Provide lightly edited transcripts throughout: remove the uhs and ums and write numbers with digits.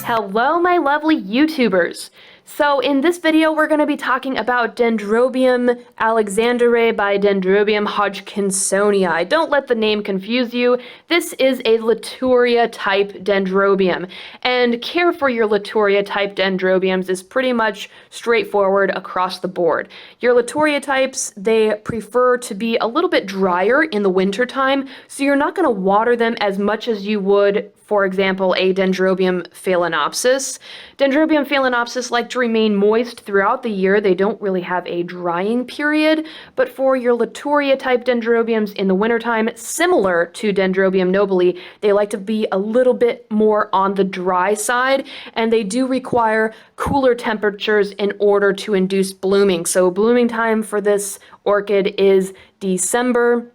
Hello, my lovely YouTubers! So in this video, we're going to be talking about Dendrobium alexanderae by Dendrobium hodgkinsonii. Don't let the name confuse you. This is a Latouria type Dendrobium, and care for your Latouria type Dendrobiums is pretty much straightforward across the board. Your Latouria types, they prefer to be a little bit drier in the wintertime, so you're not going to water them as much as you would, for example, a Dendrobium phalaenopsis. Dendrobium phalaenopsis like to remain moist throughout the year. They don't really have a drying period, but for your Latouria type Dendrobiums in the wintertime, similar to Dendrobium nobile, they like to be a little bit more on the dry side, and they do require cooler temperatures in order to induce blooming. So blooming time for this orchid is December,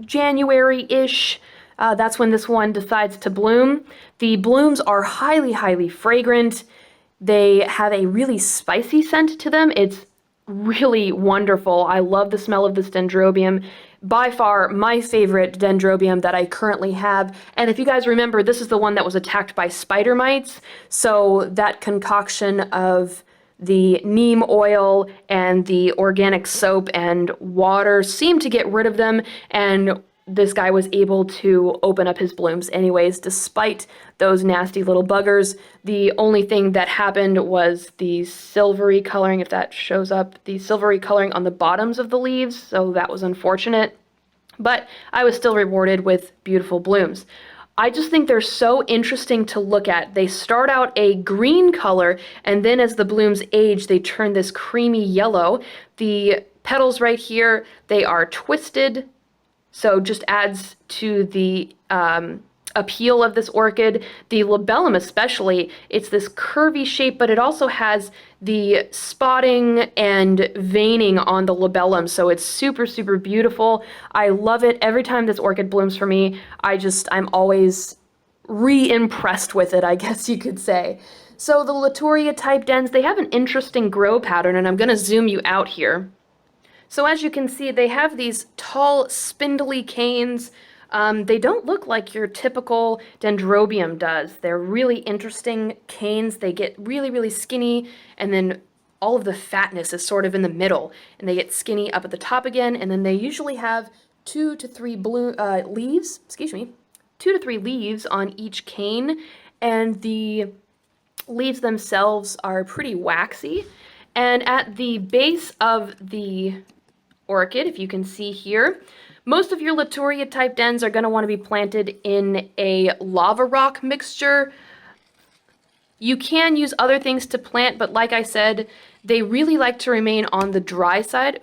January-ish. That's when this one decides to bloom. The blooms are highly, highly fragrant. They have a really spicy scent to them. It's really wonderful. I love the smell of this Dendrobium. By far my favorite Dendrobium that I currently have. And if you guys remember, this is the one that was attacked by spider mites. So that concoction of the neem oil and the organic soap and water seemed to get rid of them, and this guy was able to open up his blooms anyways, despite those nasty little buggers. The only thing that happened was the silvery coloring, if that shows up, the silvery coloring on the bottoms of the leaves, so that was unfortunate. But I was still rewarded with beautiful blooms. I just think they're so interesting to look at. They start out a green color, and then as the blooms age, they turn this creamy yellow. The petals right here, they are twisted, so just adds to the appeal of this orchid. The labellum especially, it's this curvy shape, but it also has the spotting and veining on the labellum, so it's super, super beautiful. I love it. Every time this orchid blooms for me, I'm always re-impressed with it, I guess you could say. So the Latouria type dens, they have an interesting grow pattern, and I'm going to zoom you out here. So as you can see, they have these tall, spindly canes. They don't look like your typical Dendrobium does. They're really interesting canes. They get really, really skinny, and then all of the fatness is sort of in the middle, and they get skinny up at the top again, and then they usually have 2 to 3 leaves, 2 to 3 leaves on each cane, and the leaves themselves are pretty waxy. And at the base of the orchid, if you can see here, most of your Latouria type dens are going to want to be planted in a lava rock mixture. You can use other things to plant, but like I said, they really like to remain on the dry side.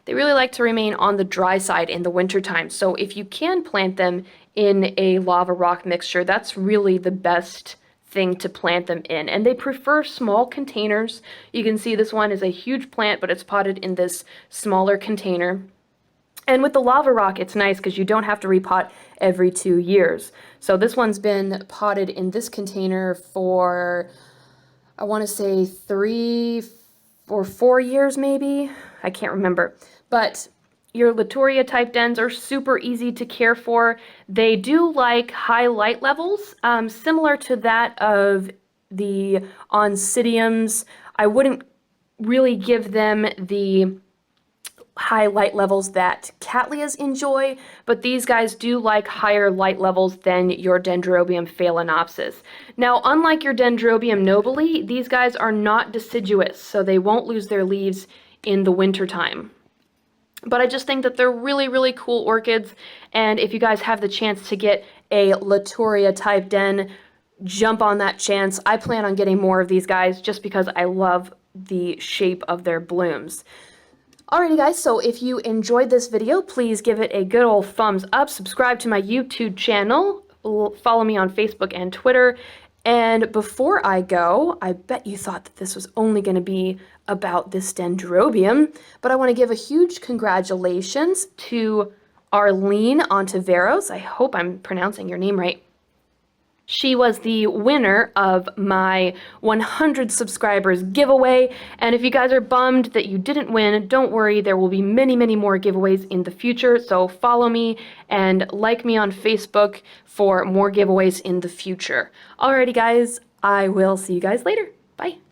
They really like to remain on the dry side in the wintertime. So if you can plant them in a lava rock mixture, that's really the best thing to plant them in. And they prefer small containers. You can see this one is a huge plant, but it's potted in this smaller container. And with the lava rock, it's nice because you don't have to repot every 2 years. So this one's been potted in this container for, I want to say 3 or 4 years maybe. I can't remember. But your Latouria type dens are super easy to care for. They do like high light levels, similar to that of the Oncidiums. I wouldn't really give them the high light levels that Cattleyas enjoy, but these guys do like higher light levels than your Dendrobium phalaenopsis. Now, unlike your Dendrobium nobile, these guys are not deciduous, so they won't lose their leaves in the wintertime. But I just think that they're really, really cool orchids, and if you guys have the chance to get a Latouria type den, jump on that chance. I plan on getting more of these guys just because I love the shape of their blooms. Alrighty guys, so if you enjoyed this video, please give it a good old thumbs up, subscribe to my YouTube channel, follow me on Facebook and Twitter, and before I go, I bet you thought that this was only going to be about this Dendrobium, but I want to give a huge congratulations to Arlene Ontiveros. I hope I'm pronouncing your name right. She was the winner of my 100 subscribers giveaway, and if you guys are bummed that you didn't win, don't worry, there will be many, many more giveaways in the future, so follow me and like me on Facebook for more giveaways in the future. Alrighty guys, I will see you guys later. Bye.